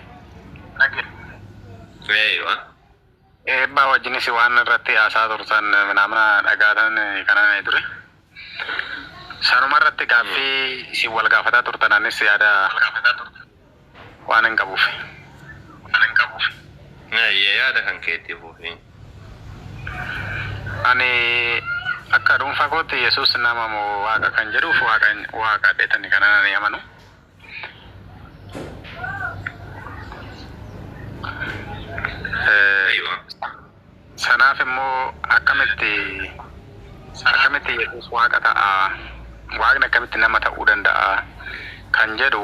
eeywa eebbaa wajjinis waan irratti haasaa turtan minaamina dhagaatan kanan ture sanuma irratti gaaffii isin wal gaafataa turtan anis yaada waan hin qabuuf ayyee yaada kan keettiifuufi ani akka dhuunfaa kootti Yesuus nama moo waaqa kan jedhuuf waaqa dheetanii kana ni amanu. Sanaaf immoo akkamitti Yesuus waaqa ta'a, waaqni akkamitti nama ta'uu danda'a kan jedhu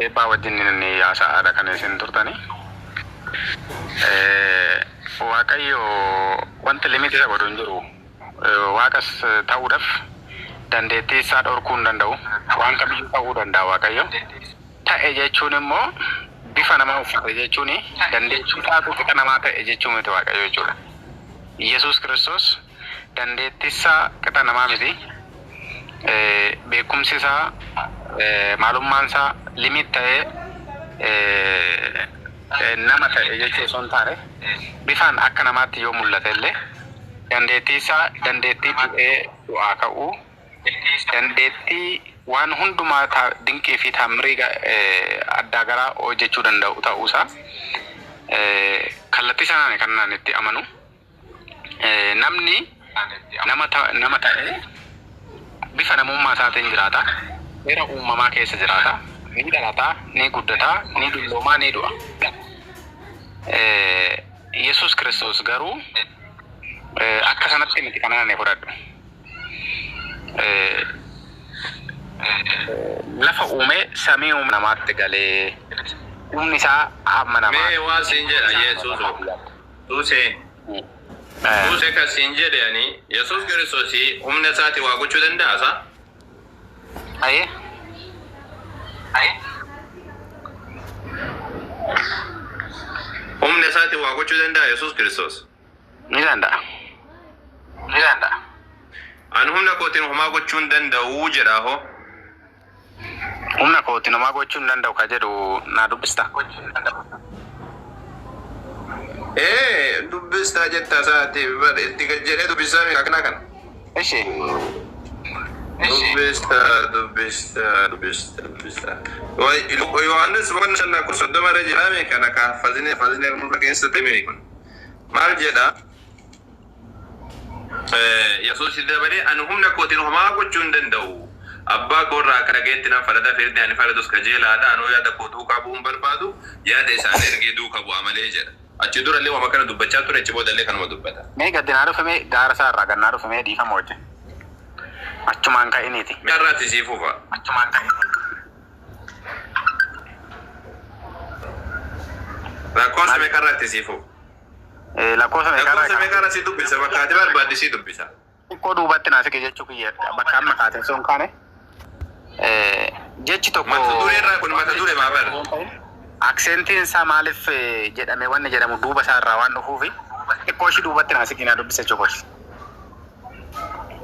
eebbaa wajjin ni haasa'aadha kan isin turtani. Waaqayyo wanti limiti isa godhu hin jiru. Waaqas ta'uudhaaf dandeettii isaa dhorkuu hin danda'u. Waan kamiyyuu ta'uu danda'a Waaqayyo. Ta'e jechuun immoo bifa namaa uffate jechuun dandeettii isaatu qixa namaa ta'e jechuun miti Waaqayyo jechuudha. Yesuus Kiristoos dandeettii isaa qixa namaa miti. Beekumsi isaa maalummaan isaa limit ta'ee nama ta'e jechuu osoo hin taane bifaan akka namaatti yoo mul'ate illee dandeettii isaa dandeettii du'aa ka'uu, dandeettii waan hundumaa dinqii fi taamrii addaa garaa hojjechuu danda'u ta'uusaa kallattii sanaan kan naan itti amanu. Namni nama ta'e bifa namummaa isaatiin jiraata, seera uumamaa keessa jiraata, ni dhalata, ni guddata, ni dulloomaa, ni du'a. Yesuus Kiristoos garuu akka sanatti miti kanaan ni fudhadhu. Lafa uume samii namaatti galee humni isaa hamma namaa. Mee waan siin jedha Yesuus Tuusee kan siin jedhani Yesuus Kiristoos humna isaati waa gochuu danda'a isaa? Aye. Humna isaati waa gochuu danda'a Yesuus Kiristoos? Ni danda'a. An humna kootiin homaa gochuu hin danda'u jedha hoo? Humna kootiin homaa gochuu hin danda'u ka jedhu naa dubbista. Dubbista jetta isaati itti jedhee dubbisaa mi akkana kana? Ishi. Dubbista. Yohaannis boqonnaa shan lakkoofsa 30 irra jedhame kana ka fazine nurra keessatti hime kun. Maal jedha? Yesuus dabalee an humna kootiin homaa gochuu hin danda'u. Abbaa koorraa akka dhageetti nan farada firdi ani faradus kajeelaadha anoo yaada koo duukaa bu'uun barbaadu yaada isaan ergee duukaa bu'a malee jedha. Achi durallee waan kana dubbachaa ture achi boodallee kanuma dubbata. Mee gaddinaa dhufame gaara isaa irraa gannaa dhufame dhiifama wajjin. Achumaan ka'iniiti. Garraatti sii fufa. Achumaan ka'iniiti. Lakkoofsa meeqarraatti sii fufa? Lakkoofsa meeqarra sii dubbisa bakka ati barbaadde sii dubbisa. Xiqqoo duubatti naaf jechuu kiyya bakka amma kaatee sun kaane. Jechi tokko. Mata duree irraa kun mata duree maa bara? Aksentiin isaa maaliif jedhame wanni jedhamu duuba isaa irraa waan dhufuufi xiqqoo ishii duubatti naaf kinaa dubbisa jechuudha.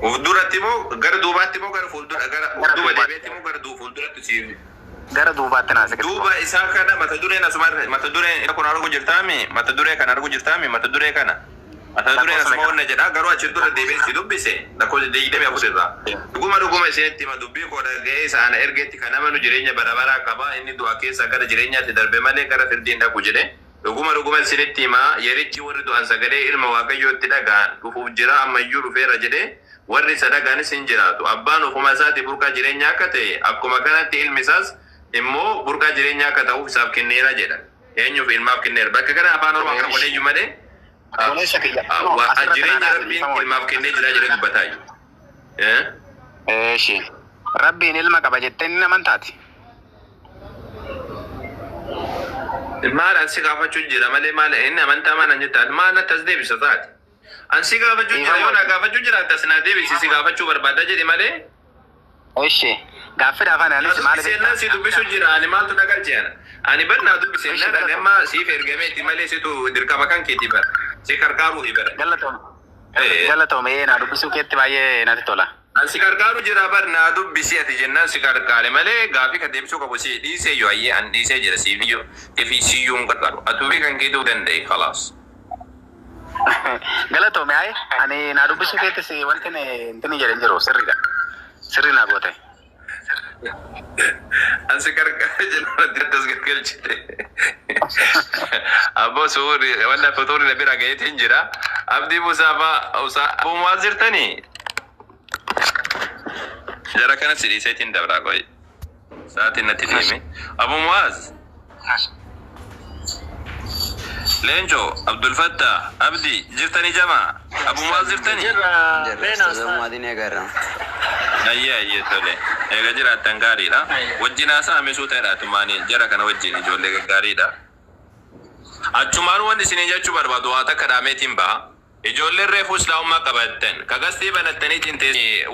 Fuulduratti moo gara duubaatti moo gara fuuldura gara duuba deebiitti moo gara fuulduratti sii? Gara duubaatti naaf kinaa. Duuba isaa kana mata dureen asuma mata dureen kun argu jirtaami mata duree kana argu jirtaami mata duree kana. Mata dureen asuma wanna jedha garuu achi dura deebiitti dubbise lakkoofsa 24 irraa. Dhuguma isinitti ma dubbii koo dhaga'ee isaan ergeetti kan amanu jireenya bara qaba inni du'a keessa gara jireenyaatti darbe malee gara firdiin dhaqu jedhe. Dhuguma isinitti ma yerichi warri du'an sagalee ilma waaqayyootti dhagaan dhufuuf jira ammayyuu dhufeera jedhe warri sadaqaanis hin jiraatu. Abbaan ofuma isaati burqaa jireenyaa akka ta'e akkuma kanatti ilmi isaas immoo burqaa jireenyaa akka ta'uuf isaaf kenneera jedha. Eenyuuf ilmaaf kenneera. Bakka kana afaan oromoo akka godheeyyuu malee jireenya rabbiin ilmaaf kennee jira jedhe dubbataa jiru. Rabbiin ilma qaba jettee inni amantaati. Maal ansi gaafachuu jira malee maal inni amantaa maal an jettaan maal natti as deebisa taati. Ansi gaafachuu jira yoo na gaafachuu jira akkas na deebisi si gaafachuu barbaada jedhi malee. Gaaffii afaan anis maal seenaa si dubbisuu jira ani maaltu nagalcheena. Ani barnaa dubbisee na amma siif ergameeti malee situ dirqama kan keetii bara. Si karkaaruu ibara. Galatoome na dubbisuu keetti baay'ee natti tola. Ansi karkaaru jira barnaa dubbisi ati jennaan si karkaare malee gaafii kan deebisuu qabu si dhiisee yoo ayyee an dhiisee jira siifiyyoo ifi siyyuun karkaaru atuufi kan keetuu danda'e khalaas. Galatoome ani na dubbisuu keetti si wanti inni jedhan jiru sirriidha. Sirrii naa goote. Ansi karkaare jennaan dirtas gargalchite. Abbo suuri wanda fotooni na bira gaheetiin jira. Abdii Musaa Abuu maal jirtanii? Jara kana sidi setin dabra koy. Saatin natti deeme. Abu Muaz. Lenjo, Abdul Fattah, Abdi, jirtani jama. Abu Muaz jirtani. Madine garra. Ayye tole. Ega jira tangaariidha. Wajjina saa meesuu ta'edha tumani jara kana wajjin ijoollee gaariidha. Achumaan wanti isin jechuu barbaadu waa takka dhaameetiin ba'a. Ijoolleen reefu islaamummaa qabatten kagastii banattanii cintee